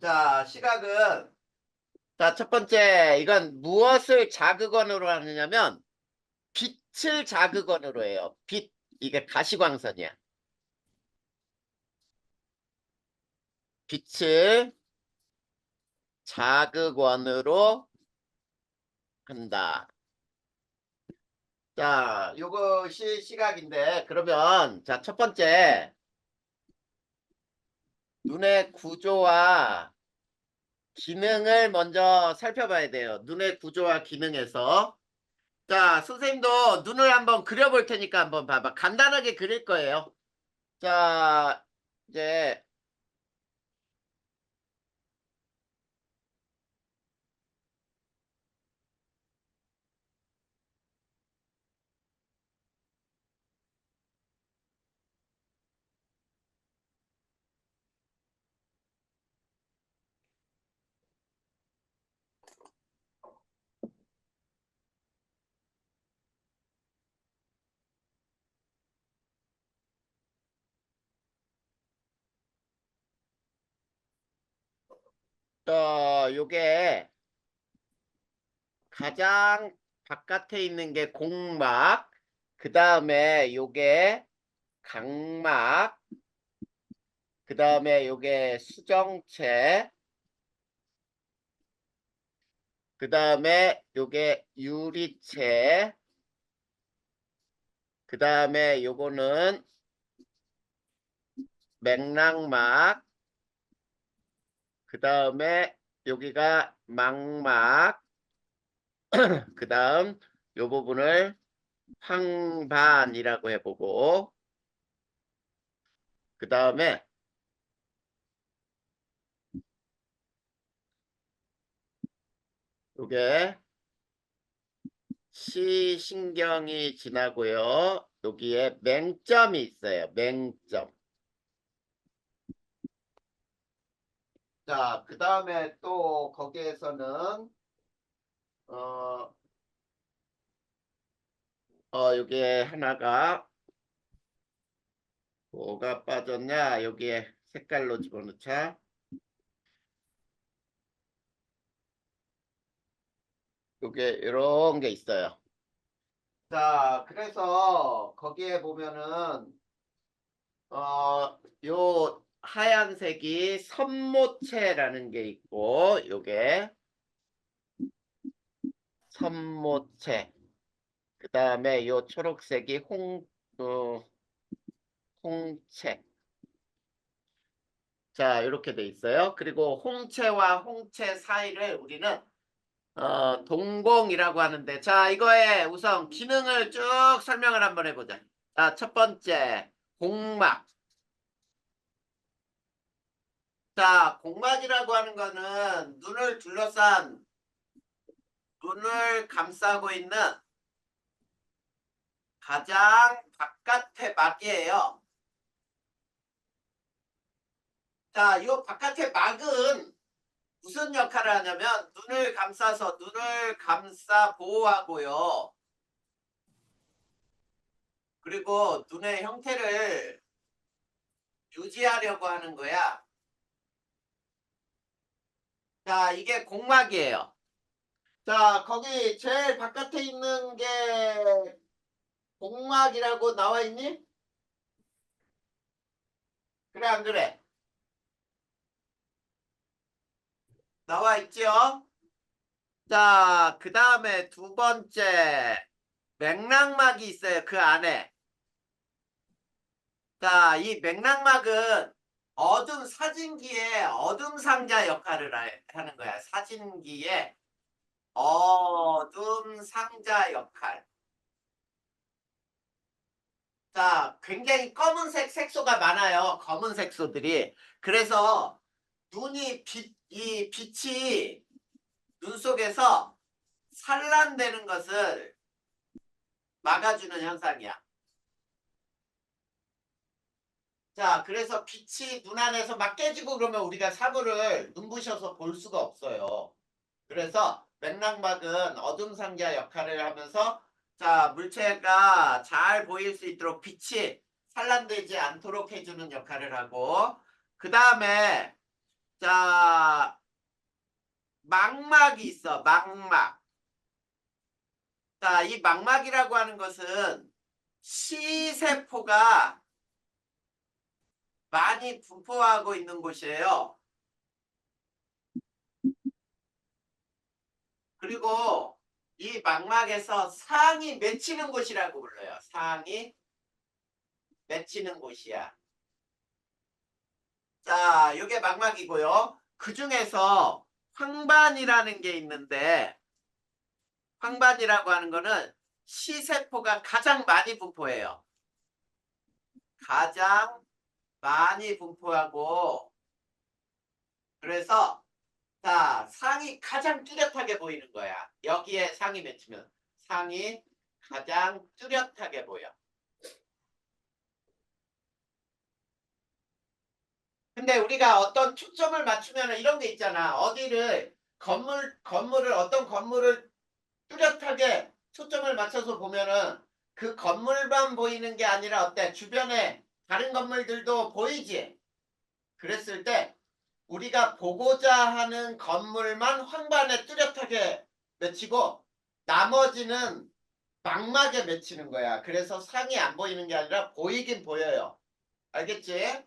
자, 시각은, 자, 첫 번째, 이건 무엇을 자극원으로 하느냐면, 빛을 자극원으로 해요. 빛, 이게 가시광선이야. 빛을 자극원으로 한다. 자, 요것이 시각인데, 그러면, 자, 첫 번째, 눈의 구조와 기능을 먼저 살펴봐야 돼요. 눈의 구조와 기능에서. 자, 선생님도 눈을 한번 그려볼 테니까 한번 봐봐. 간단하게 그릴 거예요. 자, 이제, 요게 가장 바깥에 있는 게 공막, 그 다음에 요게 각막, 그 다음에 요게 수정체, 그 다음에 요게 유리체, 그 다음에 요거는 맥락막, 그 다음에 여기가 망막, 그 다음 요 부분을 황반이라고 해보고, 그 다음에 요게 시신경이 지나고요. 여기에 맹점이 있어요. 맹점. 자, 그 다음에 또 거기에서는 어, 여기에 하나가 뭐가 빠졌냐? 여기에 색깔로 집어넣자. 요게 이런 게 있어요. 자, 그래서 거기에 보면은 요 하얀색이 선모체라는 게 있고, 요게 선모체. 그 다음에 요 초록색이 홍채. 자, 이렇게 돼 있어요. 그리고 홍채와 홍채 사이를 우리는 동공이라고 하는데, 자, 이거에 우선 기능을 쭉 설명을 한번 해보자. 자, 첫 번째, 공막. 자, 공막이라고 하는 거는 눈을 감싸고 있는 가장 바깥의 막이에요. 자, 이 바깥의 막은 무슨 역할을 하냐면 눈을 감싸 보호하고요. 그리고 눈의 형태를 유지하려고 하는 거야. 자, 이게 공막이에요. 자, 거기 제일 바깥에 있는 게 공막이라고 나와 있니? 그래, 안 그래? 나와 있지요? 자, 그 다음에 두 번째, 맥락막이 있어요. 그 안에. 자, 이 맥락막은 사진기의 어둠 상자 역할을 하는 거야. 사진기의 어둠 상자 역할. 자, 굉장히 검은색 색소가 많아요. 검은 색소들이. 그래서 이 빛이 눈 속에서 산란되는 것을 막아주는 현상이야. 자, 그래서 빛이 눈 안에서 막 깨지고 그러면 우리가 사물을 눈부셔서 볼 수가 없어요. 그래서 맥락막은 어둠 상자 역할을 하면서 자, 물체가 잘 보일 수 있도록 빛이 산란되지 않도록 해주는 역할을 하고 그 다음에 자, 망막이 있어. 망막. 자, 이 망막이라고 하는 것은 시세포가 많이 분포하고 있는 곳이에요. 그리고 이 망막에서 상이 맺히는 곳이라고 불러요. 상이 맺히는 곳이야. 자, 이게 망막이고요. 그 중에서 황반이라는 게 있는데 황반이라고 하는 거는 시세포가 가장 많이 분포해요. 가장 많이 분포하고 그래서 자, 상이 가장 뚜렷하게 보이는 거야. 여기에 상이 맺히면 상이 가장 뚜렷하게 보여. 근데 우리가 어떤 초점을 맞추면 이런 게 있잖아. 어디를 건물을 어떤 건물을 뚜렷하게 초점을 맞춰서 보면은 그 건물만 보이는 게 아니라 어때? 주변에 다른 건물들도 보이지? 그랬을 때 우리가 보고자 하는 건물만 황반에 뚜렷하게 맺히고 나머지는 망막에 맺히는 거야. 그래서 상이 안 보이는 게 아니라 보이긴 보여요. 알겠지?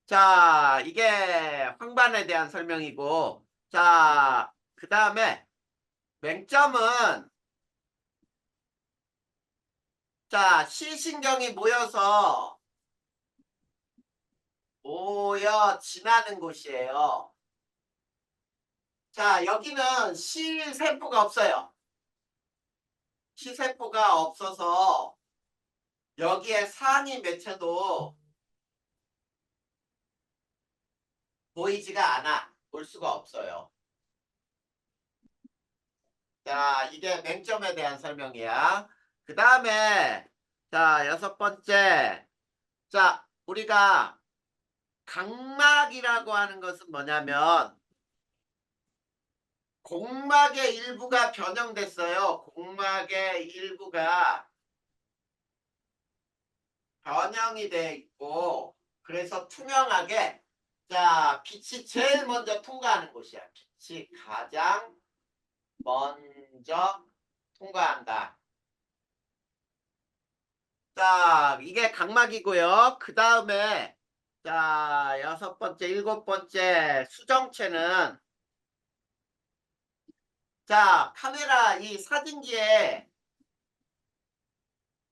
자, 이게 황반에 대한 설명이고, 자, 그 다음에 맹점은, 자, 시신경이 모여 지나는 곳이에요. 자, 여기는 시세포가 없어요. 시세포가 없어서 여기에 상이 맺혀도 보이지가 않아. 볼 수가 없어요. 자, 이게 맹점에 대한 설명이야. 그 다음에, 자, 여섯 번째. 자, 우리가 각막이라고 하는 것은 뭐냐면, 공막의 일부가 변형됐어요. 공막의 일부가 변형이 돼 있고, 그래서 투명하게, 자, 빛이 제일 먼저 통과하는 곳이야. 빛이 가장 먼저 통과한다. 자, 이게 각막이고요. 그 다음에 자, 여섯 번째, 일곱 번째 수정체는 자, 카메라 이 사진기에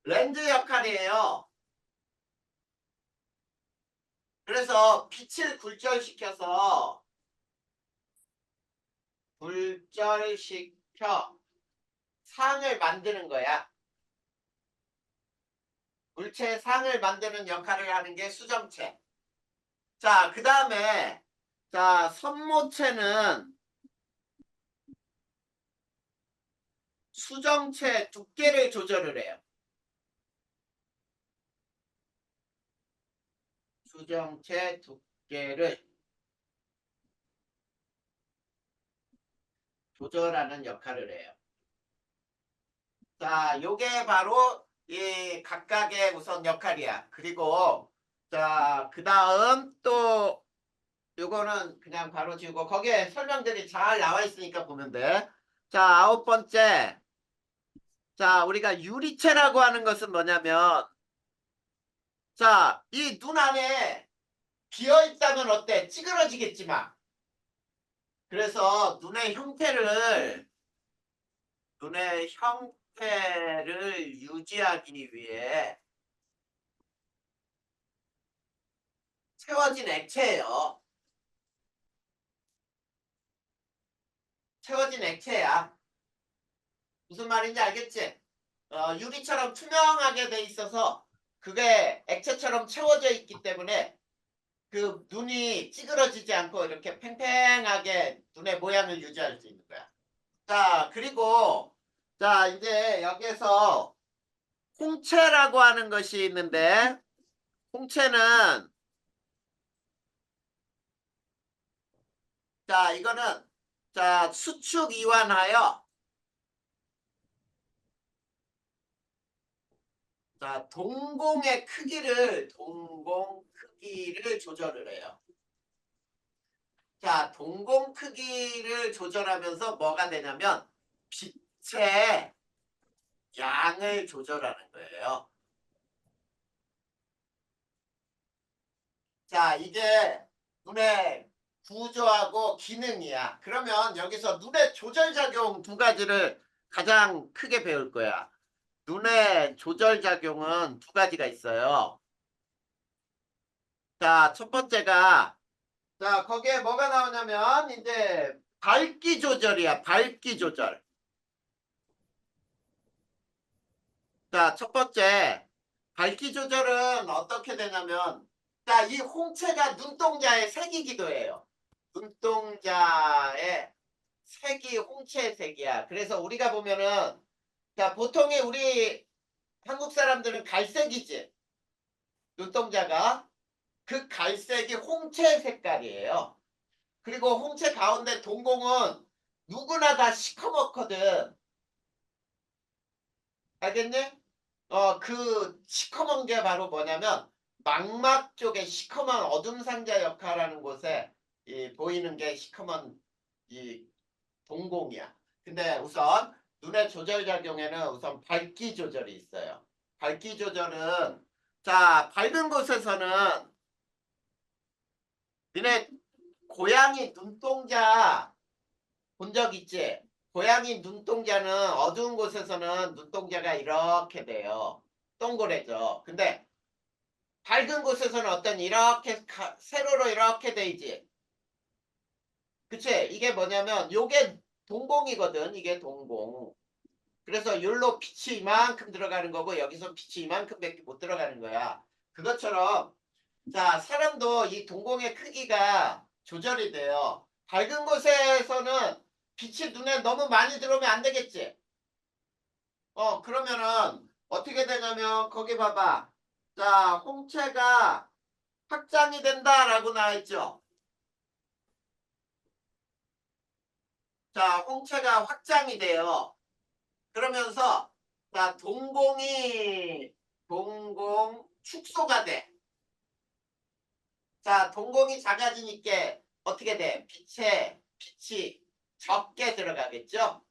렌즈 역할이에요. 그래서 빛을 굴절시켜 상을 만드는 거야. 물체의 상을 만드는 역할을 하는 게 수정체. 자, 그 다음에 자, 선모체는 수정체 두께를 조절을 해요. 수정체 두께를 조절하는 역할을 해요. 자, 요게 바로 이 각각의 우선 역할이야. 그리고 자, 그 다음 또 요거는 그냥 바로 지우고 거기에 설명들이 잘 나와 있으니까 보면 돼. 자, 아홉 번째. 자, 우리가 유리체라고 하는 것은 뭐냐면 자, 이 눈 안에 비어 있다면 어때? 찌그러지겠지만. 그래서 눈의 형태를 유지하기 위해 채워진 액체예요. 채워진 액체야. 무슨 말인지 알겠지? 유리처럼 투명하게 돼 있어서 그게 액체처럼 채워져 있기 때문에 그 눈이 찌그러지지 않고 이렇게 팽팽하게 눈의 모양을 유지할 수 있는 거야. 자, 그리고 자, 이제 여기에서 홍채라고 하는 것이 있는데 홍채는 자, 이거는 자, 수축 이완하여 자, 동공 크기를 조절을 해요. 자, 동공 크기를 조절하면서 뭐가 되냐면 빛의 양을 조절하는 거예요. 자, 이게 눈의 구조하고 기능이야. 그러면 여기서 눈의 조절작용 두 가지를 가장 크게 배울 거야. 눈의 조절작용은 두 가지가 있어요. 자, 첫 번째가, 자, 거기에 뭐가 나오냐면, 이제, 밝기 조절이야, 밝기 조절. 자, 첫 번째, 밝기 조절은 어떻게 되냐면, 자, 이 홍채가 눈동자의 색이기도 해요. 눈동자의 색이 홍채의 색이야. 그래서 우리가 보면은, 자, 보통의 우리 한국 사람들은 갈색이지. 눈동자가. 그 갈색이 홍채 색깔이에요. 그리고 홍채 가운데 동공은 누구나 다 시커멓거든. 알겠니? 그 시커먼 게 바로 뭐냐면 망막 쪽에 시커먼 어둠 상자 역할하는 곳에 보이는 게 시커먼 이 동공이야. 근데 우선 눈의 조절 작용에는 우선 밝기 조절이 있어요. 밝기 조절은 자, 밝은 곳에서는 니네 고양이 눈동자 본 적 있지? 고양이 눈동자는 어두운 곳에서는 눈동자가 이렇게 돼요. 동그래져. 근데 밝은 곳에서는 어떤 이렇게 세로로 이렇게 돼있지. 그치? 이게 뭐냐면 요게 동공이거든. 이게 동공. 그래서 여기로 빛이 이만큼 들어가는 거고 여기서 빛이 이만큼밖에 못 들어가는 거야. 그것처럼 자, 사람도 이 동공의 크기가 조절이 돼요. 밝은 곳에서는 빛이 눈에 너무 많이 들어오면 안 되겠지. 그러면은 어떻게 되냐면 거기 봐봐. 자, 홍채가 확장이 된다라고 나와 있죠. 자, 홍채가 확장이 돼요. 그러면서 자, 동공 축소가 돼. 자, 동공이 작아지니까 어떻게 돼? 빛이 적게 들어가겠죠?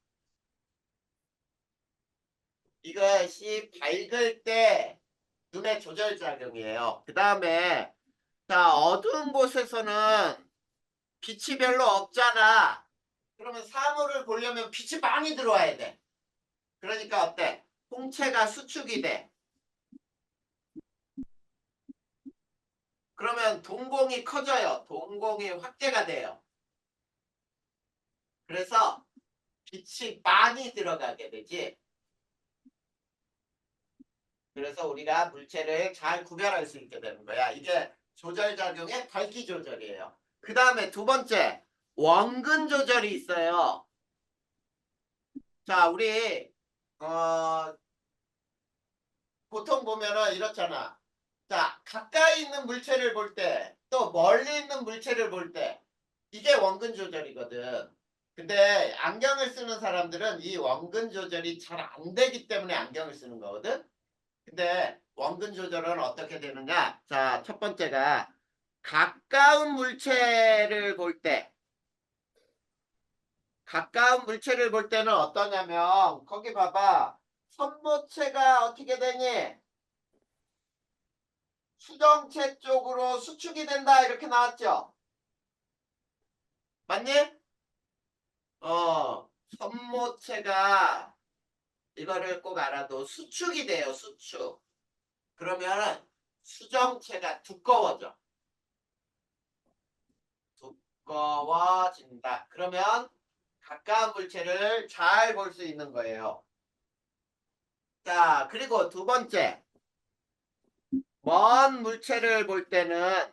이것이 밝을 때 눈의 조절 작용이에요. 그 다음에 자, 어두운 곳에서는 빛이 별로 없잖아. 그러면 사물을 보려면 빛이 많이 들어와야 돼. 그러니까 어때? 홍채가 수축이 돼. 그러면 동공이 커져요. 동공이 확대가 돼요. 그래서 빛이 많이 들어가게 되지. 그래서 우리가 물체를 잘 구별할 수 있게 되는 거야. 이게 조절작용의 밝기 조절이에요. 그 다음에 두 번째, 원근 조절이 있어요. 자, 우리 보통 보면은 이렇잖아. 자, 가까이 있는 물체를 볼 때, 또 멀리 있는 물체를 볼 때, 이게 원근 조절이거든. 근데 안경을 쓰는 사람들은 이 원근 조절이 잘 안 되기 때문에 안경을 쓰는 거거든. 근데 원근 조절은 어떻게 되느냐? 자, 첫 번째가 가까운 물체를 볼 때, 가까운 물체를 볼 때는 어떠냐면, 거기 봐봐. 손모체가 어떻게 되니? 수정체 쪽으로 수축이 된다 이렇게 나왔죠? 맞니? 손모체가 이거를 꼭 알아도 수축이 돼요. 수축. 그러면 수정체가 두꺼워져. 두꺼워진다. 그러면 가까운 물체를 잘 볼 수 있는 거예요. 자, 그리고 두 번째. 먼 물체를 볼 때는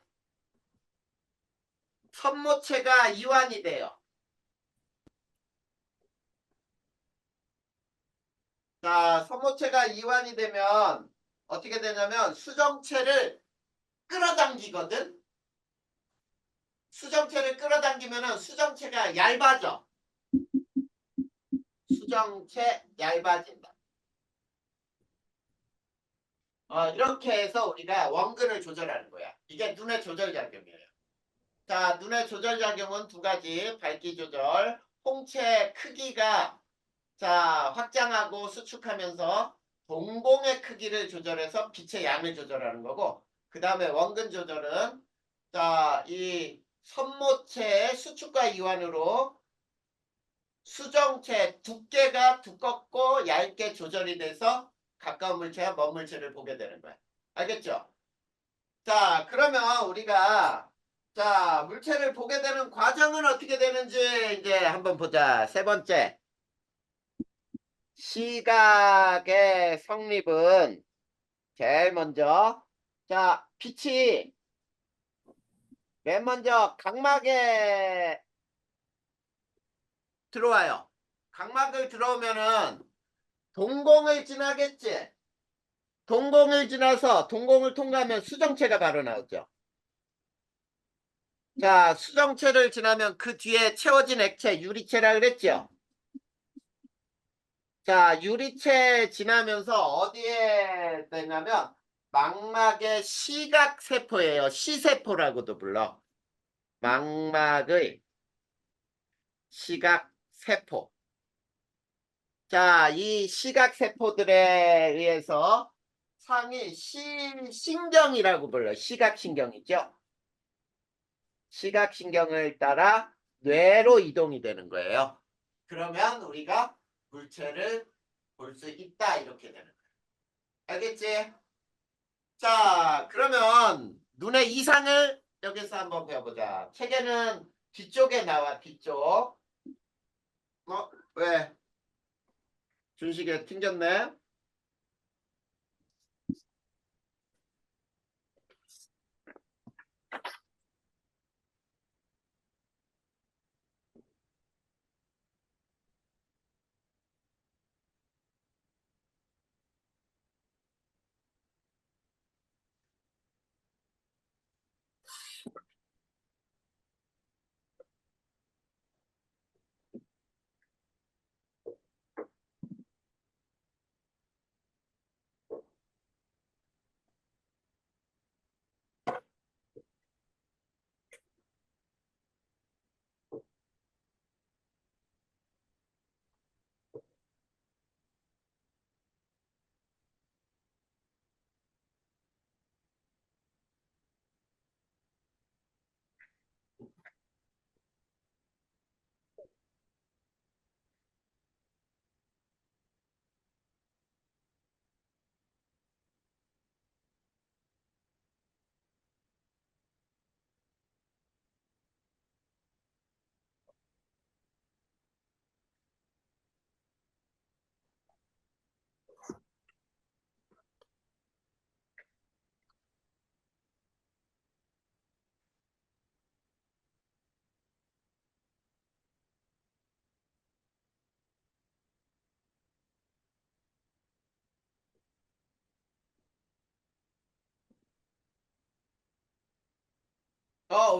손모체가 이완이 돼요. 자, 손모체가 이완이 되면 어떻게 되냐면 수정체를 끌어당기거든. 수정체를 끌어당기면은 수정체가 얇아져. 수정체 얇아진다. 이렇게 해서 우리가 원근을 조절하는 거야. 이게 눈의 조절 작용이에요. 자, 눈의 조절작용은 두 가지. 밝기 조절. 홍채 크기가 자, 확장하고 수축하면서 동공의 크기를 조절해서 빛의 양을 조절하는 거고, 그 다음에 원근 조절은 자, 이 선모체의 수축과 이완으로 수정체 두께가 두껍고 얇게 조절이 돼서 가까운 물체와 먼 물체를 보게 되는 거야. 알겠죠? 자, 그러면 우리가 자, 물체를 보게 되는 과정은 어떻게 되는지 이제 한번 보자. 세 번째. 시각의 성립은 제일 먼저 자, 빛이 맨 먼저 각막에 들어와요. 각막을 들어오면은 동공을 지나겠지. 동공을 지나서 동공을 통과하면 수정체가 바로 나오죠. 자, 수정체를 지나면 그 뒤에 채워진 액체 유리체라 그랬죠. 자, 유리체 지나면서 어디에 되냐면 망막의 시각세포예요. 시세포라고도 불러. 망막의 시각세포. 자, 이 시각세포들에 의해서 상이 신경이라고 불러요. 시각신경이죠. 시각신경을 따라 뇌로 이동이 되는 거예요. 그러면 우리가 물체를 볼 수 있다 이렇게 되는 거예요. 알겠지? 자, 그러면 눈의 이상을 여기서 한번 배워보자. 책에는 뒤쪽에 나와, 뒤쪽. 왜? 준식에 튕겼네?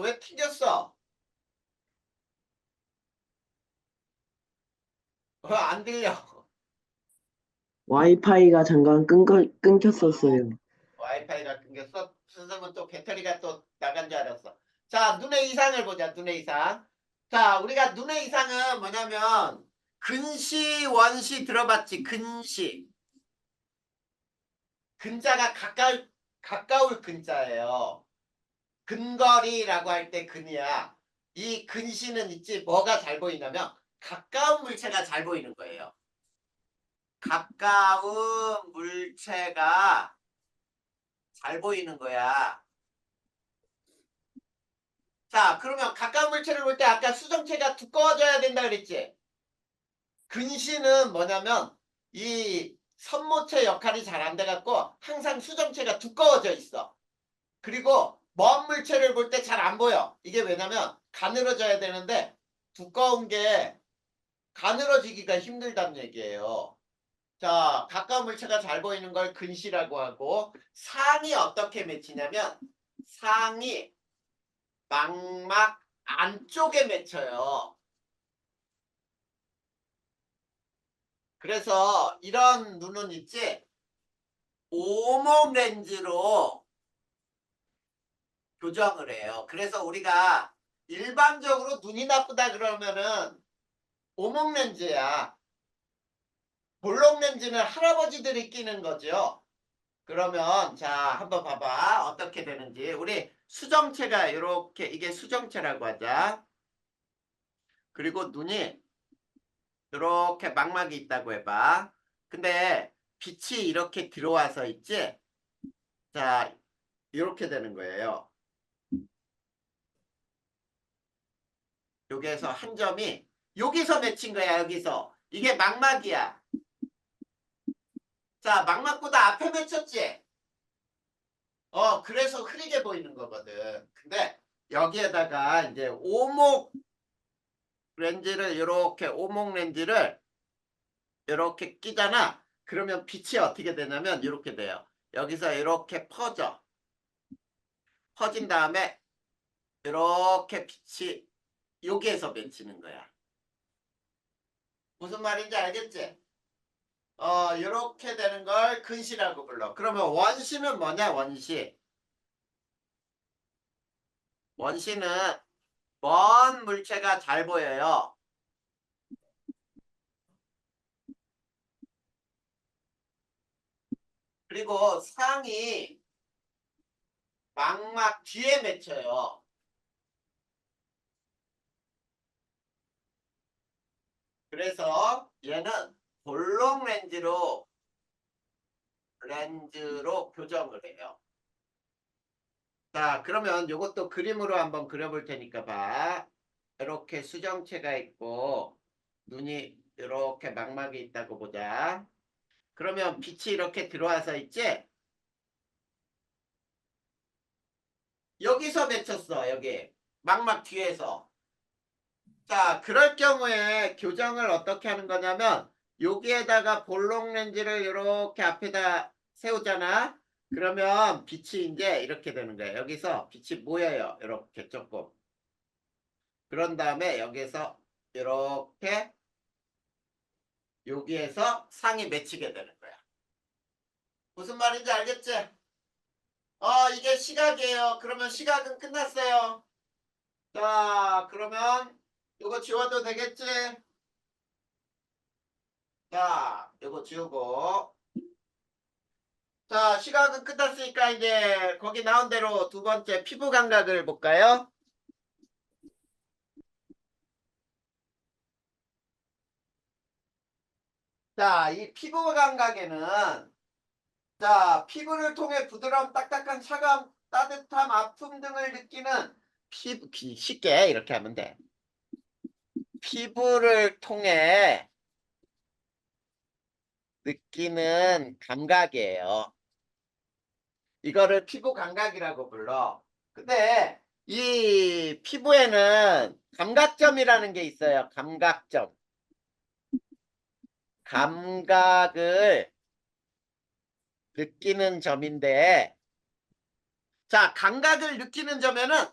왜 튕겼어? 안 들려. 와이파이가 잠깐 끊겼었어요. 와이파이가 끊겼어? 선생님은 또 배터리가 또 나간 줄 알았어. 자, 눈의 이상을 보자, 눈의 이상. 자, 우리가 눈의 이상은 뭐냐면, 근시, 원시 들어봤지, 근시. 근자가 가까울 근자예요. 근거리라고 할 때 근이야. 이 근시는 있지, 뭐가 잘 보이냐면, 가까운 물체가 잘 보이는 거예요. 가까운 물체가 잘 보이는 거야. 자, 그러면 가까운 물체를 볼 때 아까 수정체가 두꺼워져야 된다 그랬지? 근시는 뭐냐면 이 선모체 역할이 잘 안 돼갖고 항상 수정체가 두꺼워져 있어. 그리고 먼 물체를 볼 때 잘 안 보여. 이게 왜냐면 가늘어져야 되는데 두꺼운 게 가늘어지기가 힘들다는 얘기예요. 자, 가까운 물체가 잘 보이는 걸 근시라고 하고 상이 어떻게 맺히냐면 상이 망막 안쪽에 맺혀요. 그래서 이런 눈은 있지? 오목 렌즈로 교정을 해요. 그래서 우리가 일반적으로 눈이 나쁘다 그러면은 오목 렌즈야. 볼록 렌즈는 할아버지들이 끼는 거죠. 그러면 자 한번 봐봐 어떻게 되는지. 우리 수정체가 이렇게 이게 수정체라고 하자. 그리고 눈이 이렇게 망막이 있다고 해봐. 근데 빛이 이렇게 들어와서 있지. 자 이렇게 되는 거예요. 여기에서 한 점이 여기서 맺힌 거야. 여기서 이게 망막이야. 자 망막보다 앞에 맺혔지. 그래서 흐리게 보이는 거거든. 근데 여기에다가 이제 오목 렌즈를 이렇게 오목 렌즈를 이렇게 끼잖아. 그러면 빛이 어떻게 되냐면 이렇게 돼요. 여기서 이렇게 퍼진 다음에 이렇게 빛이 여기에서 맺히는 거야. 무슨 말인지 알겠지? 이렇게 되는 걸 근시라고 불러. 그러면 원시는 뭐냐? 원시는 먼 물체가 잘 보여요. 그리고 상이 망막 뒤에 맺혀요. 그래서 얘는 볼록 렌즈로 교정을 해요. 자, 그러면 이것도 그림으로 한번 그려볼 테니까 봐. 이렇게 수정체가 있고 눈이 이렇게 망막이 있다고 보자. 그러면 빛이 이렇게 들어와서 있지? 여기서 맺혔어, 여기. 망막 뒤에서. 자, 그럴 경우에 교정을 어떻게 하는 거냐면 여기에다가 볼록 렌즈를 이렇게 앞에다 세우잖아. 그러면 빛이 이제 이렇게 되는 거예요. 여기서 빛이 모여요. 이렇게 조금. 그런 다음에 여기서 이렇게 여기에서 상이 맺히게 되는 거야. 무슨 말인지 알겠지? 이게 시각이에요. 그러면 시각은 끝났어요. 자, 그러면 이거 지워도 되겠지? 자, 이거 지우고. 자, 시각은 끝났으니까 이제 거기 나온 대로 두 번째 피부 감각을 볼까요? 자, 이 피부 감각에는 자, 피부를 통해 부드러움, 딱딱한 차가움, 따뜻함, 아픔 등을 느끼는 쉽게 이렇게 하면 돼. 피부를 통해 느끼는 감각이에요. 이거를 피부 감각이라고 불러. 근데 이 피부에는 감각점이라는 게 있어요. 감각점. 감각을 느끼는 점인데, 자, 감각을 느끼는 점에는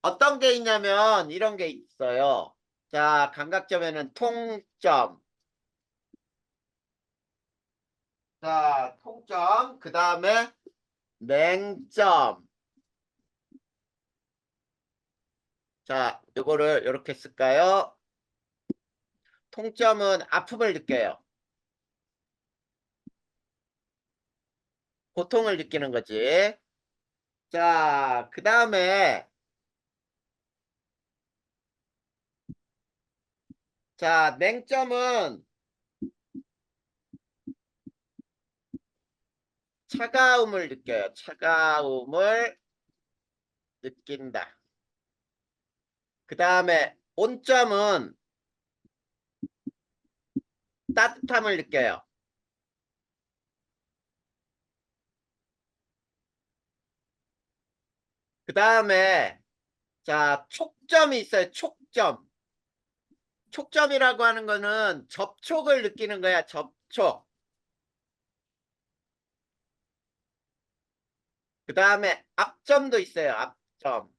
어떤 게 있냐면 이런 게 있어요. 자, 감각점에는 통점. 자, 통점. 그 다음에 맹점. 자, 요거를 이렇게 쓸까요? 통점은 아픔을 느껴요. 고통을 느끼는 거지. 자, 그 다음에 자, 맹점은 차가움을 느껴요. 차가움을 느낀다. 그 다음에 온점은 따뜻함을 느껴요. 그 다음에 자, 촉점이 있어요. 촉점. 촉점이라고 하는 거는 접촉을 느끼는 거야. 접촉. 그 다음에 압점도 있어요. 압점.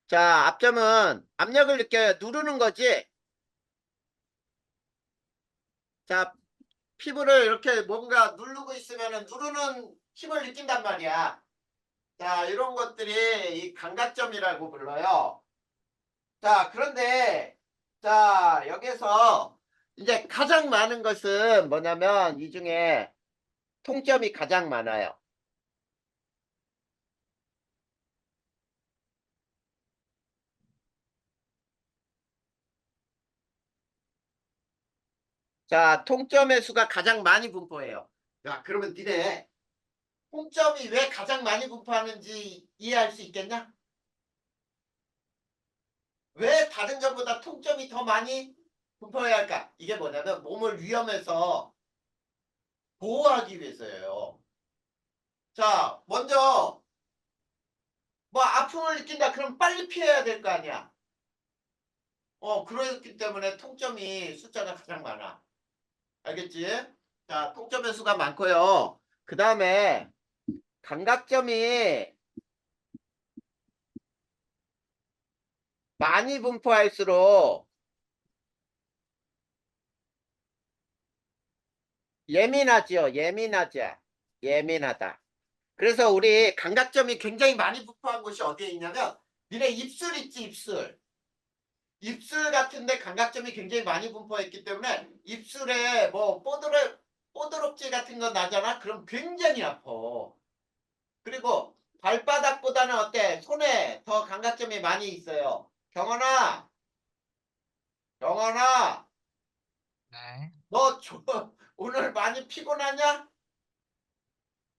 자, 압점은 압력을 느껴요. 누르는 거지. 자, 피부를 이렇게 뭔가 누르고 있으면 누르는 힘을 느낀단 말이야. 자, 이런 것들이 이 감각점이라고 불러요. 자, 그런데, 자, 여기서 이제 가장 많은 것은 뭐냐면 이 중에 통점이 가장 많아요. 자, 통점의 수가 가장 많이 분포해요. 야, 그러면 니네 통점이 왜 가장 많이 분포하는지 이해할 수 있겠냐? 왜 다른 점보다 통점이 더 많이 분포해야 할까? 이게 뭐냐면 몸을 위험에서 보호하기 위해서예요. 자, 먼저 뭐 아픔을 느낀다. 그럼 빨리 피해야 될 거 아니야. 그렇기 때문에 통점이 숫자가 가장 많아. 알겠지? 자, 통점의 수가 많고요. 그 다음에 감각점이 많이 분포할수록 예민하지요. 예민하지. 예민하다. 그래서 우리 감각점이 굉장히 많이 분포한 곳이 어디에 있냐면 니네 입술 있지, 입술. 입술 같은데 감각점이 굉장히 많이 분포했기 때문에 입술에 뭐 뽀드록질 같은 거 나잖아? 그럼 굉장히 아파. 그리고 발바닥보다는 어때? 손에 더 감각점이 많이 있어요. 경원아, 경원아, 네, 너 오늘 많이 피곤하냐?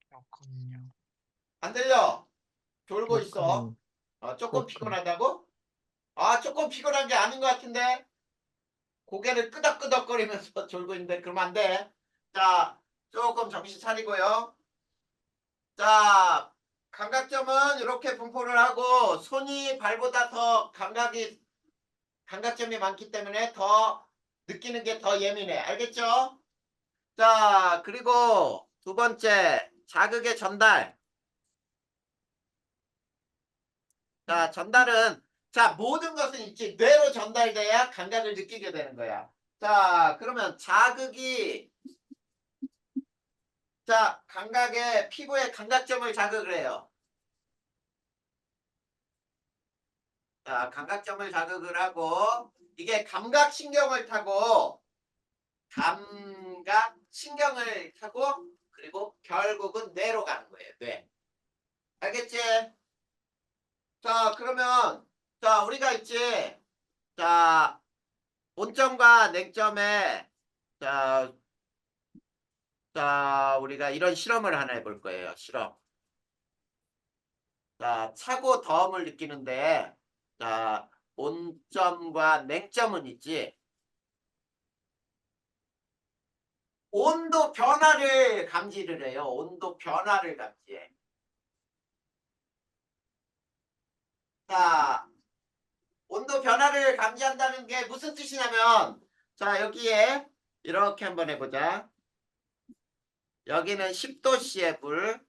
그렇군요. 안 들려? 졸고 있어. 조금, 조금 조금. 피곤하다고? 아, 조금 피곤한 게 아닌 것 같은데? 고개를 끄덕끄덕거리면서 졸고 있는데 그러면 안 돼. 자, 조금 정신 차리고요. 자, 감각점은 이렇게 분포를 하고 손이 발보다 더 감각점이 많기 때문에 더 느끼는 게 더 예민해. 알겠죠? 자, 그리고 두 번째, 자극의 전달. 자, 전달은, 자, 모든 것은 있지. 뇌로 전달돼야 감각을 느끼게 되는 거야. 자, 그러면 자극이, 자, 감각의, 피부의 감각점을 자극을 해요. 자, 감각점을 자극을 하고, 이게 감각신경을 타고, 감각신경을 타고, 그리고 결국은 뇌로 가는 거예요. 뇌. 알겠지? 자, 그러면, 자, 우리가 있지. 자, 온점과 냉점에, 자, 우리가 이런 실험을 하나 해볼 거예요. 실험. 자, 차고 더움을 느끼는데, 자, 온점과 냉점은 있지. 온도 변화를 감지를 해요. 온도 변화를 감지해. 자, 온도 변화를 감지한다는 게 무슨 뜻이냐면, 자, 여기에 이렇게 한번 해보자. 여기는 10도씨의 불,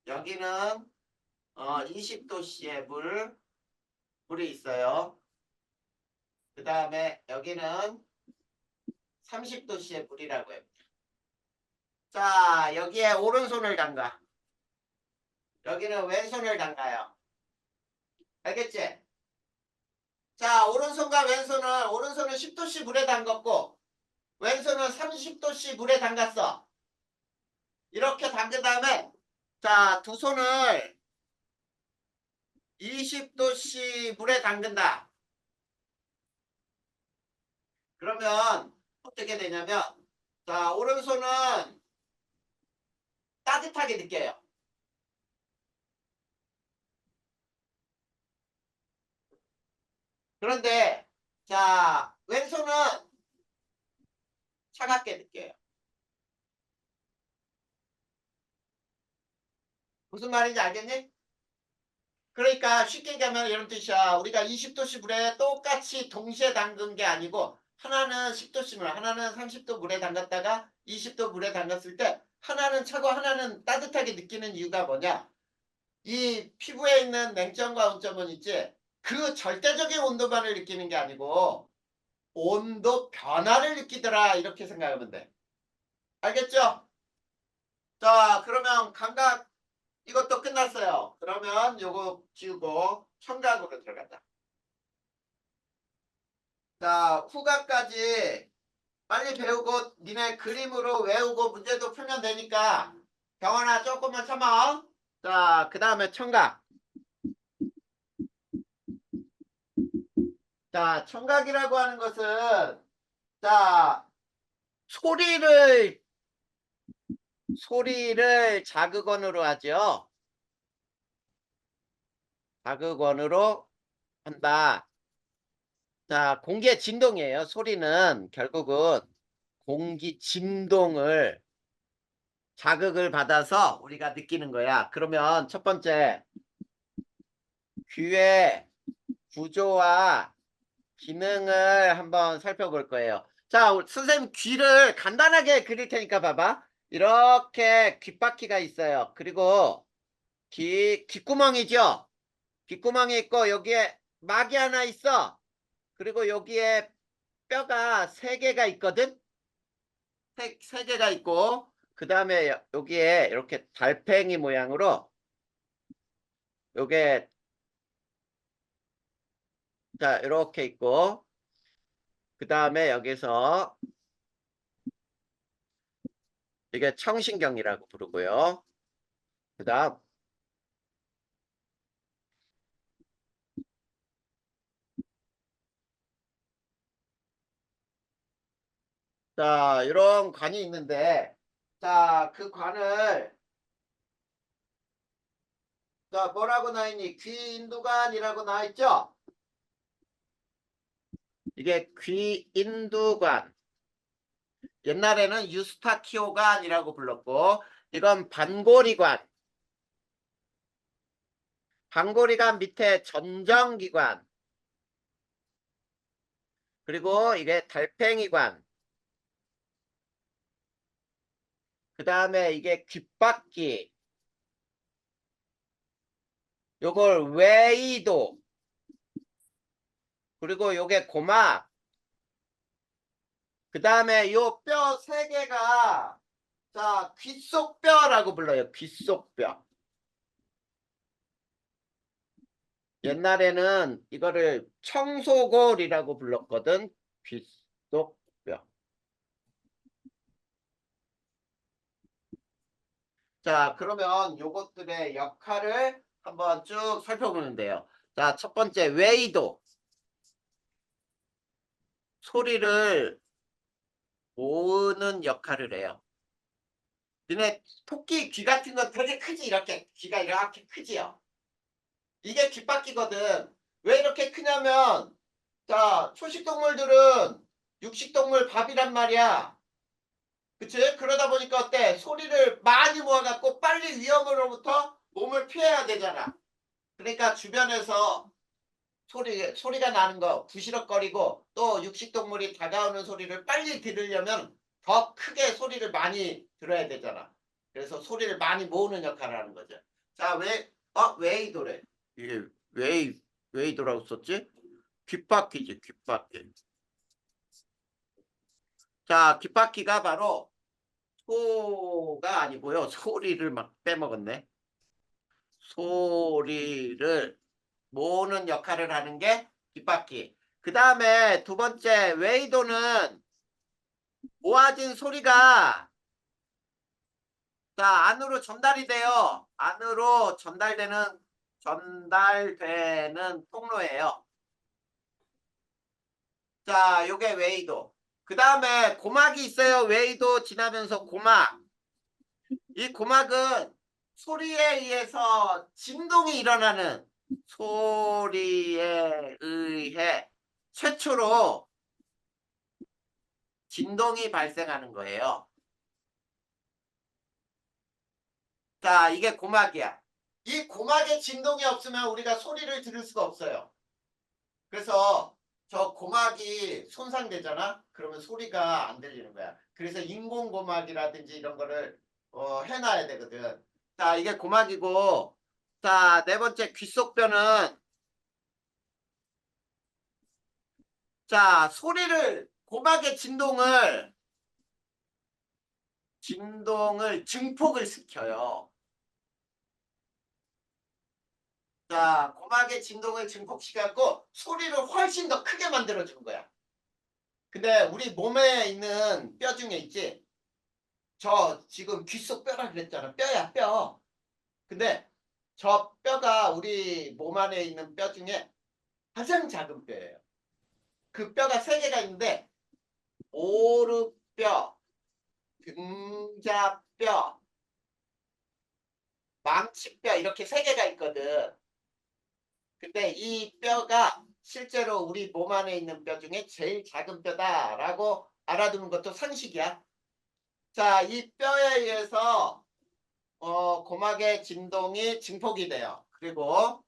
여기는 20도씨의 불이 있어요. 그 다음에 여기는 30도씨의 불이라고 해요. 자, 여기에 오른손을 담가. 여기는 왼손을 담가요. 알겠지? 자, 오른손은 10도씨 물에 담갔고, 왼손은 30도씨 물에 담갔어. 이렇게 담근 다음에, 자, 두 손을 20도씨 물에 담근다. 그러면 어떻게 되냐면, 자, 오른손은 따뜻하게 느껴요. 그런데, 자, 왼손은 차갑게 느껴요. 무슨 말인지 알겠니? 그러니까 쉽게 얘기하면 이런 뜻이야. 우리가 20도씨 물에 똑같이 동시에 담근 게 아니고 하나는 10도씨 물, 하나는 30도 물에 담갔다가 20도 물에 담갔을 때 하나는 차고 하나는 따뜻하게 느끼는 이유가 뭐냐? 이 피부에 있는 냉점과 온점은 있지. 그 절대적인 온도만을 느끼는 게 아니고 온도 변화를 느끼더라 이렇게 생각하면 돼. 알겠죠? 자, 그러면 감각 이것도 끝났어요. 그러면 요거 지우고 청각으로 들어간다. 자, 후각까지 빨리 배우고 니네 그림으로 외우고 문제도 풀면 되니까 경원아 조금만 참아. 자, 그 다음에 청각. 자, 청각이라고 하는 것은 자, 소리를 자극원으로 하죠. 자극원으로 한다. 자, 공기의 진동이에요. 소리는 결국은 공기 진동을 자극을 받아서 우리가 느끼는 거야. 그러면 첫 번째 귀의 구조와 기능을 한번 살펴볼 거예요. 자, 선생님 귀를 간단하게 그릴 테니까 봐봐. 이렇게 귓바퀴가 있어요. 그리고 귓구멍이죠. 귓구멍이 있고 여기에 막이 하나 있어. 그리고 여기에 뼈가 3개가 있거든. 세 개가 있고 그 다음에 여기에 이렇게 달팽이 모양으로 요게 자 이렇게 있고 그 다음에 여기서 이게 청신경이라고 부르고요. 그 다음 자 이런 관이 있는데 자 그 관을 자 뭐라고 나있니? 귀인두관이라고 나있죠? 이게 귀인두관 옛날에는 유스타키오관이라고 불렀고 이건 반고리관 반고리관 밑에 전정기관 그리고 이게 달팽이관 그 다음에 이게 귓바퀴 요걸 외이도 그리고 요게 고막 그 다음에 요 뼈 3개가 자 귓속뼈라고 불러요. 귓속뼈 옛날에는 이거를 청소골이라고 불렀거든. 귓속뼈 자 그러면 요것들의 역할을 한번 쭉 살펴보면 돼요. 자 첫 번째 외이도 소리를 모으는 역할을 해요. 너네 토끼 귀 같은 건 되게 크지 이렇게 귀가 이렇게 크지요. 이게 귓바퀴거든. 왜 이렇게 크냐면 자 초식동물들은 육식동물 밥이란 말이야. 그치? 그러다 보니까 어때? 소리를 많이 모아갖고 빨리 위험으로부터 몸을 피해야 되잖아. 그러니까 주변에서 소리가 나는 거 부시럭거리고 또 육식동물이 다가오는 소리를 빨리 들으려면 더 크게 소리를 많이 들어야 되잖아. 그래서 소리를 많이 모으는 역할을 하는 거죠. 자, 웨이도래. 이게 웨이도라고 썼지? 귓바퀴지, 귓바퀴. 자, 귓바퀴가 바로 소가 아니고요. 소리를 막 빼먹었네. 소리를 모으는 역할을 하는 게 귓바퀴. 그 다음에 두 번째 웨이도는 모아진 소리가 자 안으로 전달이 돼요. 안으로 전달되는 통로예요. 자 요게 웨이도. 그 다음에 고막이 있어요. 웨이도 지나면서 고막. 이 고막은 소리에 의해서 진동이 일어나는 소리에 의해 최초로 진동이 발생하는 거예요. 자, 이게 고막이야. 이 고막에 진동이 없으면 우리가 소리를 들을 수가 없어요. 그래서 저 고막이 손상되잖아? 그러면 소리가 안 들리는 거야. 그래서 인공고막이라든지 이런 거를 해놔야 되거든. 자, 이게 고막이고 자, 네 번째 귓속뼈는 자, 고막의 진동을 증폭을 시켜요. 자, 고막의 진동을 증폭시켜갖고 소리를 훨씬 더 크게 만들어주는 거야. 근데 우리 몸에 있는 뼈 중에 있지? 저 지금 귀 속 뼈라 그랬잖아. 뼈야, 뼈. 근데 저 뼈가 우리 몸 안에 있는 뼈 중에 가장 작은 뼈예요. 그 뼈가 세 개가 있는데 오르뼈, 등자뼈, 망치뼈 이렇게 세 개가 있거든. 근데 이 뼈가 실제로 우리 몸 안에 있는 뼈 중에 제일 작은 뼈다라고 알아두는 것도 상식이야. 자, 이 뼈에 의해서 고막의 진동이 증폭이 돼요. 그리고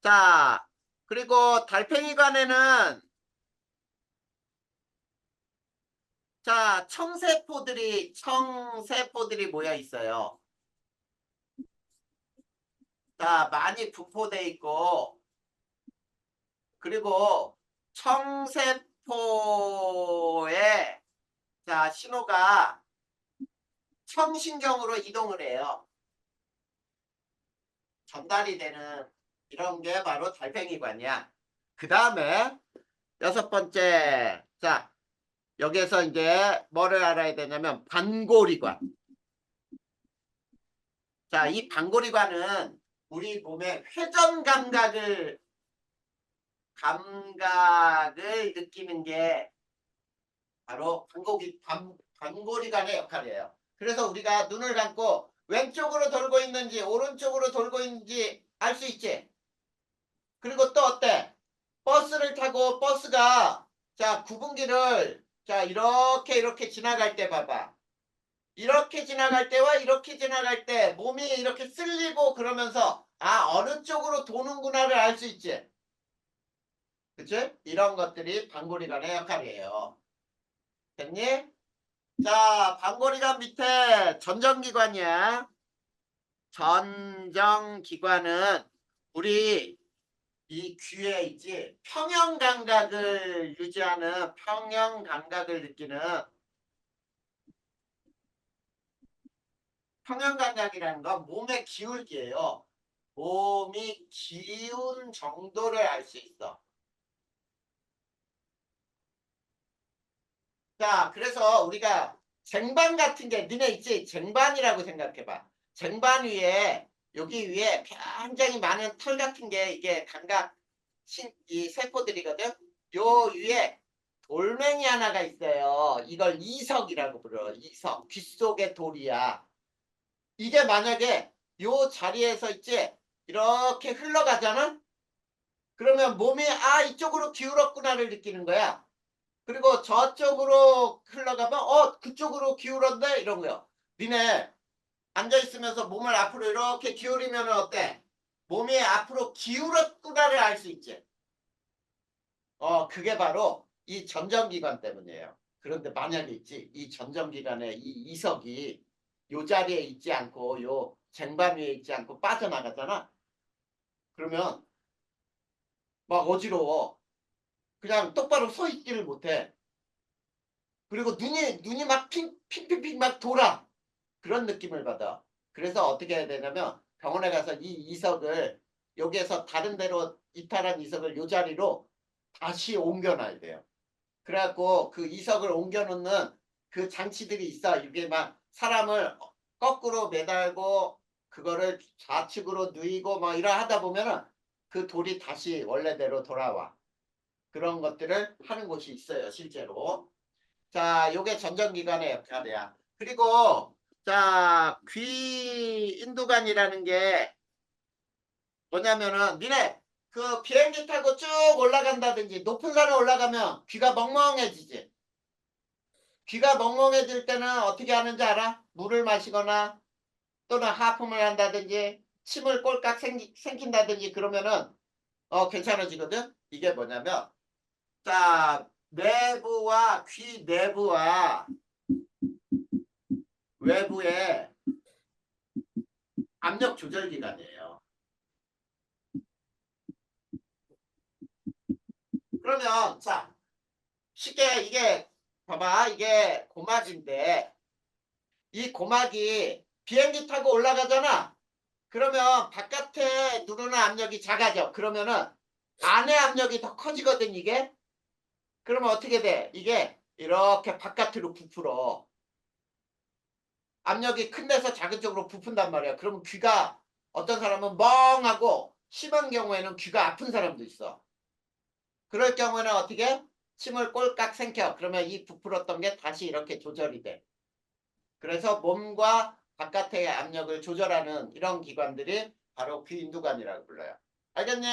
자, 그리고 달팽이관에는 자, 청세포들이 모여 있어요. 자, 많이 분포돼 있고 그리고 청세포의 자, 신호가 청신경으로 이동을 해요. 전달이 되는 이런 게 바로 달팽이관이야. 그 다음에 여섯 번째, 자, 여기에서 이제 뭐를 알아야 되냐면 반고리관. 자, 이 반고리관은 우리 몸의 회전 감각을 느끼는 게 바로 반고리관의 역할이에요. 그래서 우리가 눈을 감고 왼쪽으로 돌고 있는지 오른쪽으로 돌고 있는지 알 수 있지. 그리고 또 어때? 버스를 타고 버스가 자 구분기를 자 이렇게 지나갈 때 봐봐. 이렇게 지나갈 때와 이렇게 지나갈 때 몸이 이렇게 쓸리고 그러면서 아 어느 쪽으로 도는구나를 알 수 있지. 그치? 이런 것들이 반고리관의 역할이에요. 됐니? 자, 반고리관 밑에 전정기관이야. 전정기관은 우리 이 귀에 있지 평형 감각을 유지하는 평형 감각을 느끼는 평형 감각이라는 건 몸의 기울기예요. 몸이 기운 정도를 알 수 있어. 자, 그래서 우리가 쟁반 같은 게 니네 있지? 쟁반이라고 생각해봐. 쟁반 위에 여기 위에 굉장히 많은 털 같은 게 이게 이 세포들이거든. 요 위에 돌멩이 하나가 있어요. 이걸 이석이라고 불러. 이석. 귀 속의 돌이야. 이게 만약에 요 자리에서 있지? 이렇게 흘러가잖아? 그러면 몸이 아 이쪽으로 기울었구나를 느끼는 거야. 그리고 저쪽으로 흘러가면 그쪽으로 기울었네 이런 거요. 니네 앉아있으면서 몸을 앞으로 이렇게 기울이면 어때? 몸이 앞으로 기울었구나를 알 수 있지. 그게 바로 이 전정기관 때문이에요. 그런데 만약에 있지 이 전정기관에 이 이석이 요 자리에 있지 않고 요 쟁반 위에 있지 않고 빠져나가잖아. 그러면 막 어지러워. 그냥 똑바로 서 있지를 못해. 그리고 눈이 막 핑핑핑 막 돌아. 그런 느낌을 받아. 그래서 어떻게 해야 되냐면 병원에 가서 이 이석을 여기에서 다른 데로 이탈한 이석을 요 자리로 다시 옮겨놔야 돼요. 그래갖고 그 이석을 옮겨놓는 그 장치들이 있어. 이게 막 사람을 거꾸로 매달고 그거를 좌측으로 누이고 막 이러 하다 보면은 그 돌이 다시 원래대로 돌아와. 그런 것들을 하는 곳이 있어요. 실제로. 자, 요게 전정기관의 역할이야. 그리고 자, 귀 인두관이라는 게 뭐냐면은 니네 그 비행기 타고 쭉 올라간다든지 높은 산에 올라가면 귀가 멍멍해지지. 귀가 멍멍해질 때는 어떻게 하는지 알아? 물을 마시거나 또는 하품을 한다든지 침을 꼴깍 생긴다든지 그러면은 괜찮아지거든. 이게 뭐냐면 자, 내부와 귀 내부와 외부에 압력 조절 기관이에요. 그러면 자 쉽게 이게 봐봐 이게 고막인데 이 고막이 비행기 타고 올라가잖아. 그러면 바깥에 누르는 압력이 작아져. 그러면은 안에 압력이 더 커지거든 이게. 그러면 어떻게 돼? 이게 이렇게 바깥으로 부풀어. 압력이 큰 데서 작은 쪽으로 부푼단 말이야. 그러면 귀가 어떤 사람은 멍하고 심한 경우에는 귀가 아픈 사람도 있어. 그럴 경우에는 어떻게? 침을 꼴깍 삼켜. 그러면 이 부풀었던 게 다시 이렇게 조절이 돼. 그래서 몸과 바깥의 압력을 조절하는 이런 기관들이 바로 귀인두관이라고 불러요. 알겠니?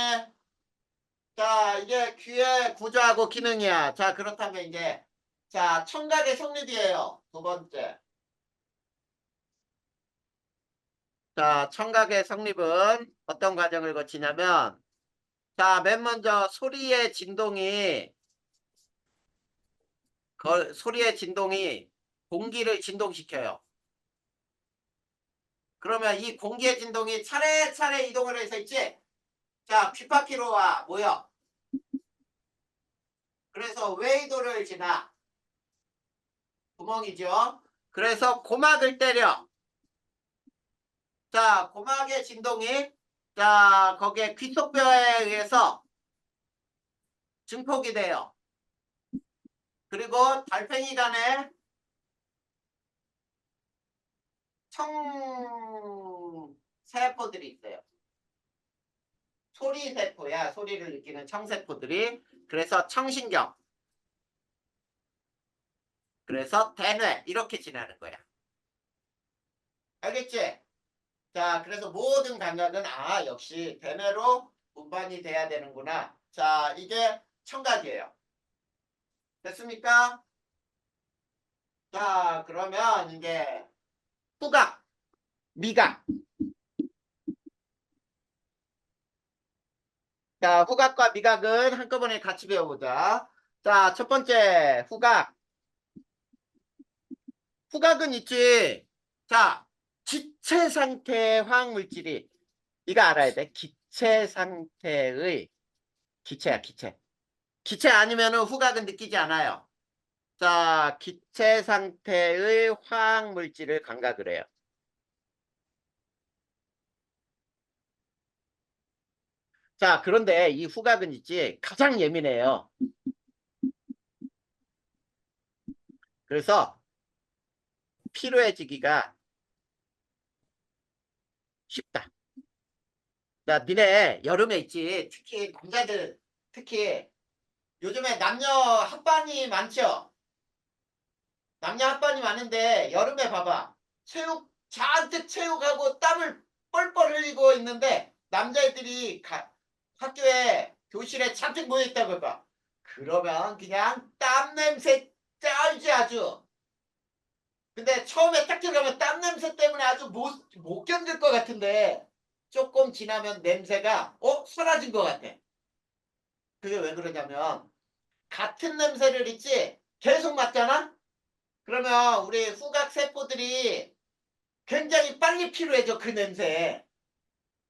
자, 이게 귀의 구조하고 기능이야. 자, 그렇다면 이제 자, 청각의 성립이에요. 두 번째. 자, 청각의 성립은 어떤 과정을 거치냐면 자, 맨 먼저 소리의 진동이 공기를 진동시켜요. 그러면 이 공기의 진동이 차례차례 이동을 해서 있지? 자, 귓바퀴로 와, 모여. 그래서 웨이도를 지나. 구멍이죠. 그래서 고막을 때려. 자, 고막의 진동이 자, 거기에 귀속뼈에 의해서 증폭이 돼요. 그리고 달팽이 간에 청세포들이 있어요. 소리세포야. 소리를 느끼는 청세포들이. 그래서 청신경. 그래서 대뇌. 이렇게 지나는 거야. 알겠지? 자, 그래서 모든 감각은 역시 대뇌로 운반이 돼야 되는구나. 자, 이게 청각이에요. 됐습니까? 자, 그러면 이제 후각, 미각. 자, 후각과 미각은 한꺼번에 같이 배워보자. 자, 첫 번째 후각. 후각은 있지. 자, 기체 상태의 화학물질이 이거 알아야 돼. 기체 상태의 기체야, 기체. 기체 아니면은 후각은 느끼지 않아요. 자, 기체 상태의 화학물질을 감각을 해요. 자, 그런데 이 후각은 있지 가장 예민해요. 그래서 피로해지기가 쉽다. 자, 니네 여름에 있지. 특히 남자들 특히 요즘에 남녀 합반이 많죠. 남녀 합반이 많은데 여름에 봐봐. 잔뜩 체육하고 땀을 뻘뻘 흘리고 있는데 남자애들이 학교에 교실에 잔뜩 모여 있다고 해봐. 그러면 그냥 땀 냄새 쩔지 아주. 근데 처음에 딱 들어가면 땀 냄새 때문에 아주 못 견딜 것 같은데 조금 지나면 냄새가 사라진 것 같아. 그게 왜 그러냐면 같은 냄새를 있지 계속 맡잖아? 그러면 우리 후각 세포들이 굉장히 빨리 피로해져 그 냄새에.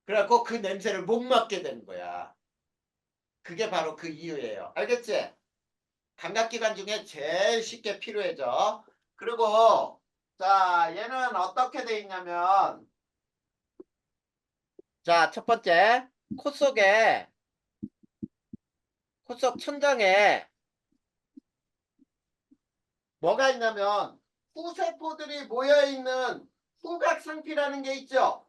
그래갖고 그 냄새를 못 맡게 되는 거야. 그게 바로 그 이유예요. 알겠지? 감각기관 중에 제일 쉽게 피로해져. 그리고 자, 얘는 어떻게 돼 있냐면 자, 첫 번째 코 속 천장에 뭐가 있냐면 후세포들이 모여있는 후각상피라는 게 있죠.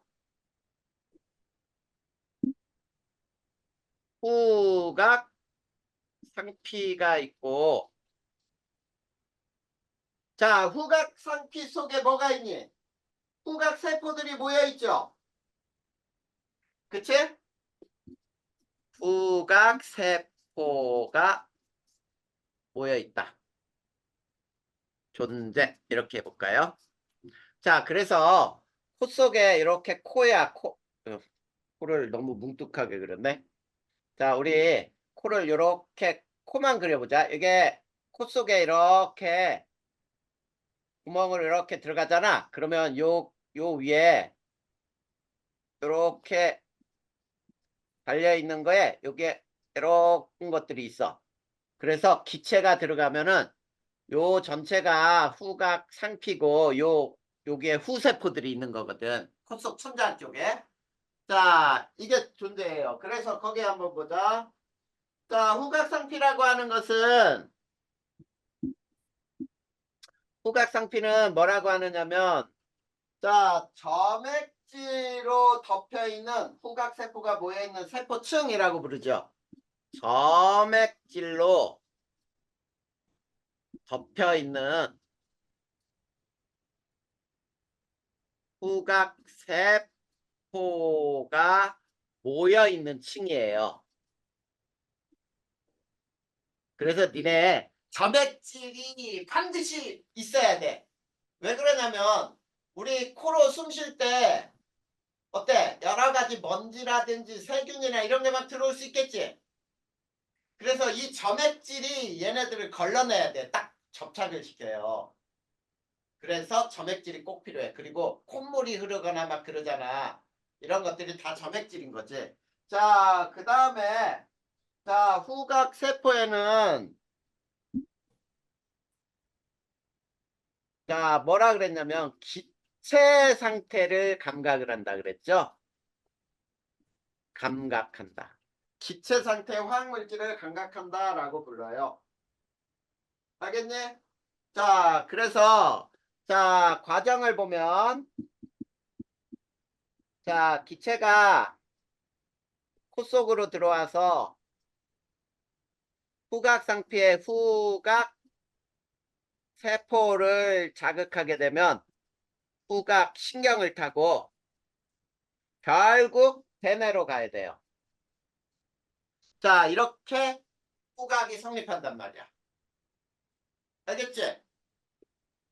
후각상피가 있고 자, 후각상피 속에 뭐가 있니? 후각세포들이 모여있죠. 그치? 후각세포가 모여있다. 존재. 이렇게 해볼까요? 자, 그래서 코 속에 이렇게 코를 너무 뭉툭하게 그렸네. 자, 우리 코를 이렇게 코만 그려보자. 이게 코 속에 이렇게 구멍을 이렇게 들어가잖아. 그러면 요 위에 이렇게 달려있는 거에 요게 이런 것들이 있어. 그래서 기체가 들어가면은 요 전체가 후각 상피고 여기에 후세포들이 있는 거거든. 코 속 천장 쪽에. 자, 이게 존재해요. 그래서 거기 한번 보자. 자, 후각상피라고 하는 것은 후각상피는 뭐라고 하느냐면 자, 점액지로 덮여있는 후각세포가 모여있는 세포층이라고 부르죠. 점액질로 덮여있는 후각세포가 모여있는 층이에요. 그래서 니네 점액질이 반드시 있어야 돼. 왜 그러냐면 우리 코로 숨 쉴 때 어때? 여러 가지 먼지라든지 세균이나 이런 게 막 들어올 수 있겠지? 그래서 이 점액질이 얘네들을 걸러내야 돼. 딱 접착을 시켜요. 그래서 점액질이 꼭 필요해. 그리고 콧물이 흐르거나 막 그러잖아. 이런 것들이 다 점액질인 거지. 자, 그 다음에 자, 후각세포에는 자, 뭐라 그랬냐면 기체 상태를 감각을 한다 그랬죠? 감각한다. 기체 상태의 화학물질을 감각한다라고 불러요. 알겠니? 자, 그래서 자, 과정을 보면 자, 기체가 코 속으로 들어와서 후각 상피의 후각 세포를 자극하게 되면 후각 신경을 타고 결국 대뇌로 가야 돼요. 자, 이렇게 후각이 성립한단 말이야. 알겠지?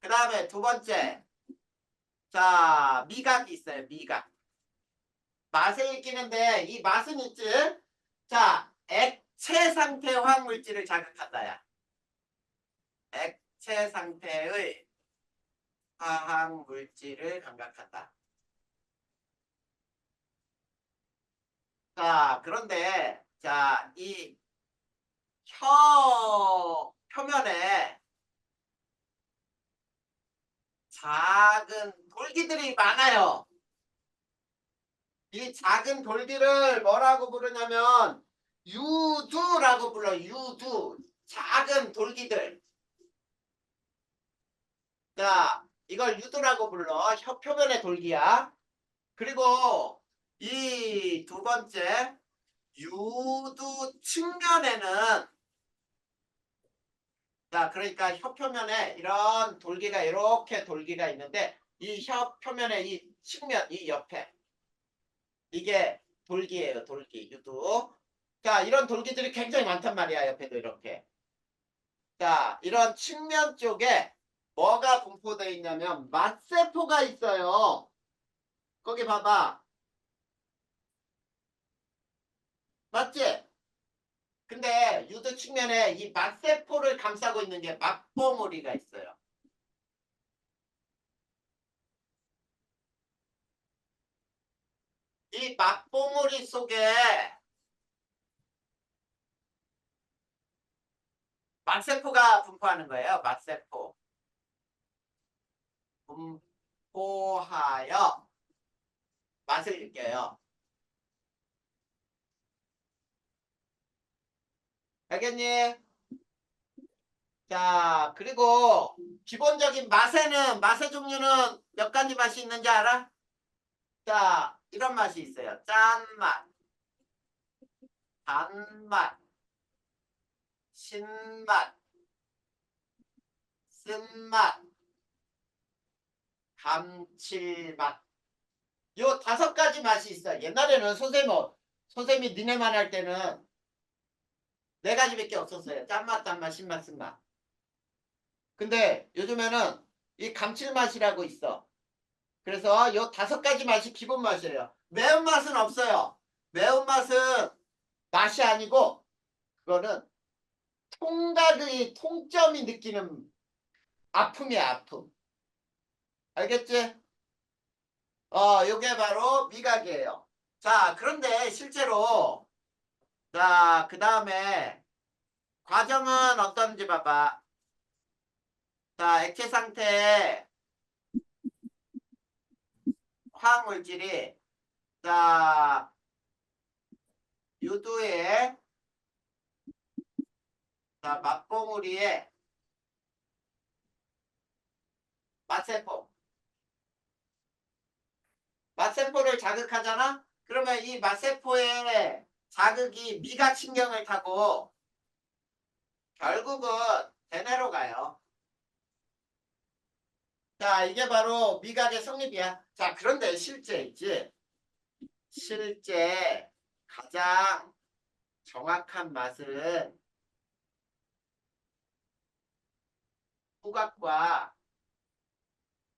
그 다음에 두 번째. 자, 미각이 있어요. 미각. 맛에 익히는데 이 맛은 있지? 자, 액체 상태의 화학물질을 자극한다야. 액체 상태의 화학물질을 감각한다. 자, 그런데 자, 이 표면에 작은 돌기들이 많아요. 이 작은 돌기를 뭐라고 부르냐면 유두라고 불러. 유두. 작은 돌기들. 자, 이걸 유두라고 불러. 혀 표면의 돌기야. 그리고 이 두 번째 유두 측면에는 자, 그러니까 혀 표면에 이런 돌기가 이렇게 돌기가 있는데 이 혀 표면의 이 측면, 이 옆에 이게 돌기예요. 돌기, 유두. 자, 이런 돌기들이 굉장히 많단 말이야. 옆에도 이렇게. 자, 이런 측면 쪽에 뭐가 분포되어 있냐면 맛세포가 있어요. 거기 봐봐. 맞지? 근데 유두 측면에 이 맛세포를 감싸고 있는 게 맛보무리가 있어요. 이 맛보무리 속에 맛세포가 분포하는 거예요. 맛세포. 분포하여 맛을 느껴요. 알겠니? 자, 그리고 기본적인 맛의 종류는 몇 가지 맛이 있는지 알아? 자, 이런 맛이 있어요. 짠맛, 단맛, 신맛, 쓴맛, 감칠맛. 요 5가지 맛이 있어. 옛날에는 선생님이 니네만 할 때는 4가지밖에 없었어요. 짠맛, 단맛, 신맛, 쓴맛. 근데 요즘에는 이 감칠맛이라고 있어. 그래서 요 5가지 맛이 기본 맛이에요. 매운맛은 없어요. 매운맛은 맛이 아니고 그거는 통각의 통점이 느끼는 아픔이야, 아픔. 알겠지? 요게 바로 미각이에요. 자, 그런데 실제로 자, 그 다음에 과정은 어떤지 봐봐. 자, 액체 상태의 화학물질이 자, 유두의 자, 맛봉우리의 맛세포. 맛세포를 자극하잖아? 그러면 이 맛세포의 자극이 미각신경을 타고 결국은 대뇌로 가요. 자, 이게 바로 미각의 성립이야. 자, 그런데 실제 있지? 실제 가장 정확한 맛은 후각과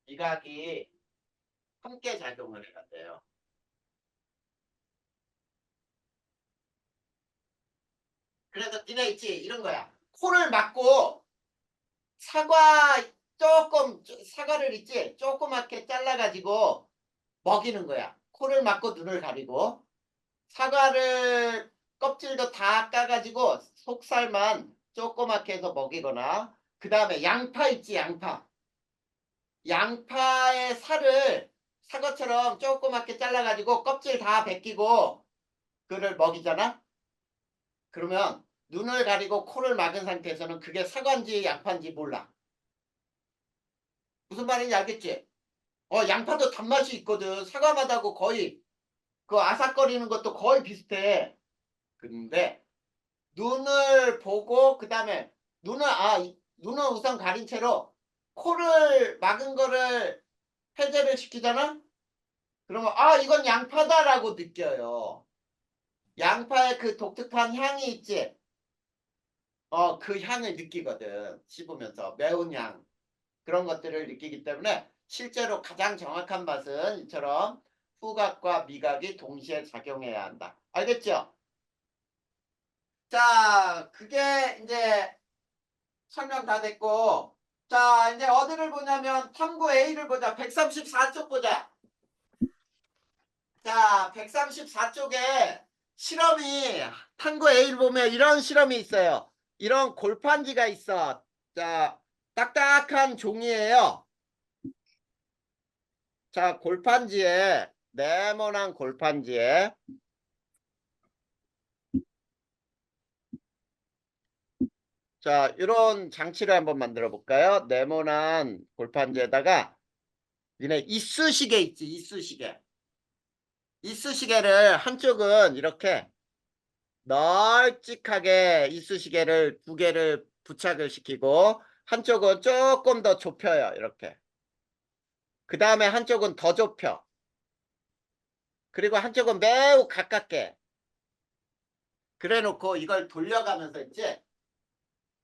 미각이 함께 작용을 해간대요. 그래서 니네 있지? 이런 거야. 코를 막고 사과를 있지? 조그맣게 잘라가지고 먹이는 거야. 코를 막고 눈을 가리고 사과를 껍질도 다 까가지고 속살만 조그맣게 해서 먹이거나 그 다음에 양파 있지? 양파의 살을 사과처럼 조그맣게 잘라가지고 껍질 다 벗기고 그를 먹이잖아? 그러면 눈을 가리고 코를 막은 상태에서는 그게 사과인지 양파인지 몰라. 무슨 말인지 알겠지? 양파도 단맛이 있거든. 사과맛하고 거의 그 아삭거리는 것도 거의 비슷해. 근데 눈을 보고 그 다음에 눈은 우선 가린 채로 코를 막은 거를 해제를 시키잖아? 그러면 이건 양파다라고 느껴요. 양파의 그 독특한 향이 있지? 그 향을 느끼거든. 씹으면서 매운 향. 그런 것들을 느끼기 때문에 실제로 가장 정확한 맛은 이처럼 후각과 미각이 동시에 작용해야 한다. 알겠죠? 자, 그게 이제 설명 다 됐고, 자, 이제 어디를 보냐면 탐구 A를 보자. 134쪽 보자. 자, 134쪽에 실험이 탐구 A를 보면 이런 실험이 있어요. 이런 골판지가 있어. 자, 딱딱한 종이에요. 자, 네모난 골판지에 자, 이런 장치를 한번 만들어 볼까요? 네모난 골판지에다가 니네 이쑤시개 있지, 이쑤시개. 이쑤시개를 한쪽은 이렇게 널찍하게 이쑤시개를 두 개를 부착을 시키고 한쪽은 조금 더 좁혀요. 이렇게. 그 다음에 한쪽은 더 좁혀. 그리고 한쪽은 매우 가깝게. 그래 놓고 이걸 돌려가면서 이제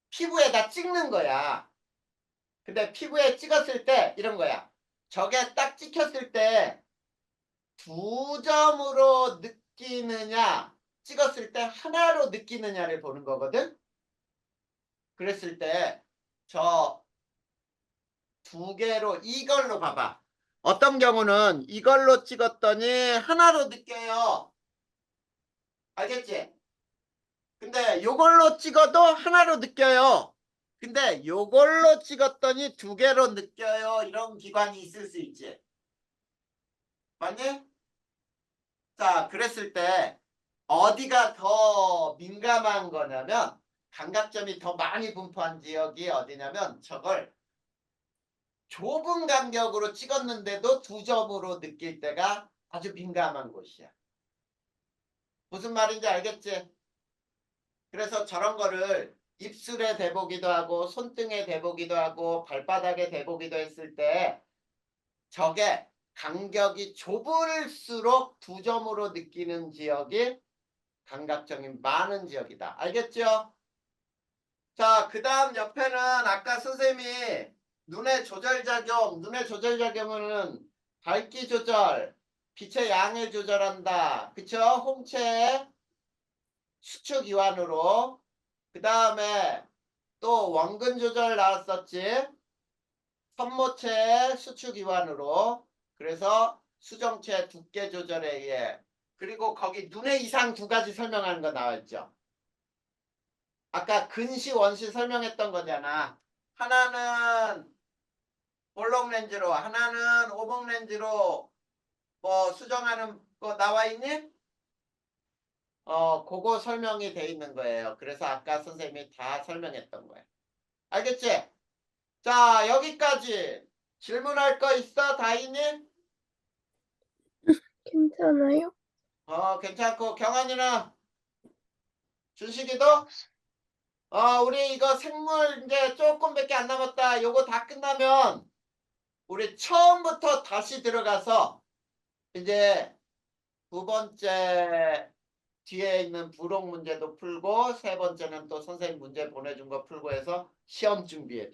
피부에다 찍는 거야. 근데 피부에 찍었을 때 이런 거야. 저게 딱 찍혔을 때 두 점으로 느끼느냐 찍었을 때 하나로 느끼느냐를 보는 거거든. 그랬을 때 저 두 개로 이걸로 봐봐. 어떤 경우는 이걸로 찍었더니 하나로 느껴요. 알겠지? 근데 요걸로 찍어도 하나로 느껴요. 근데 요걸로 찍었더니 두 개로 느껴요. 이런 기관이 있을 수 있지. 맞니? 자, 그랬을 때 어디가 더 민감한 거냐면 감각점이 더 많이 분포한 지역이 어디냐면 저걸 좁은 간격으로 찍었는데도 두 점으로 느낄 때가 아주 민감한 곳이야. 무슨 말인지 알겠지? 그래서 저런 거를 입술에 대보기도 하고 손등에 대보기도 하고 발바닥에 대보기도 했을 때 저게 간격이 좁을수록 두 점으로 느끼는 지역이 감각점이 많은 지역이다. 알겠죠? 자, 그 다음 옆에는 아까 선생님이 눈의 조절작용은 밝기 조절, 빛의 양을 조절한다. 그쵸? 홍채 수축 이완으로. 그 다음에 또 원근 조절 나왔었지. 선모체 수축 이완으로. 그래서 수정체 두께 조절에 의해. 그리고 거기 눈의 이상 두 가지 설명하는 거 나와있죠. 아까 근시 원시 설명했던 거잖아. 하나는 볼록 렌즈로 하나는 오목 렌즈로 뭐 수정하는 그거 나와 있니? 그거 설명이 돼 있는 거예요. 그래서 아까 선생님이 다 설명했던 거예요. 알겠지? 자, 여기까지 질문할 거 있어, 다희님? 괜찮아요? 괜찮고 경환이랑 준식이도? 우리 이거 생물 이제 조금밖에 안 남았다. 요거 다 끝나면 우리 처음부터 다시 들어가서 이제 두 번째 뒤에 있는 부록 문제도 풀고 세 번째는 또 선생님 문제 보내준 거 풀고 해서 시험 준비해 드려.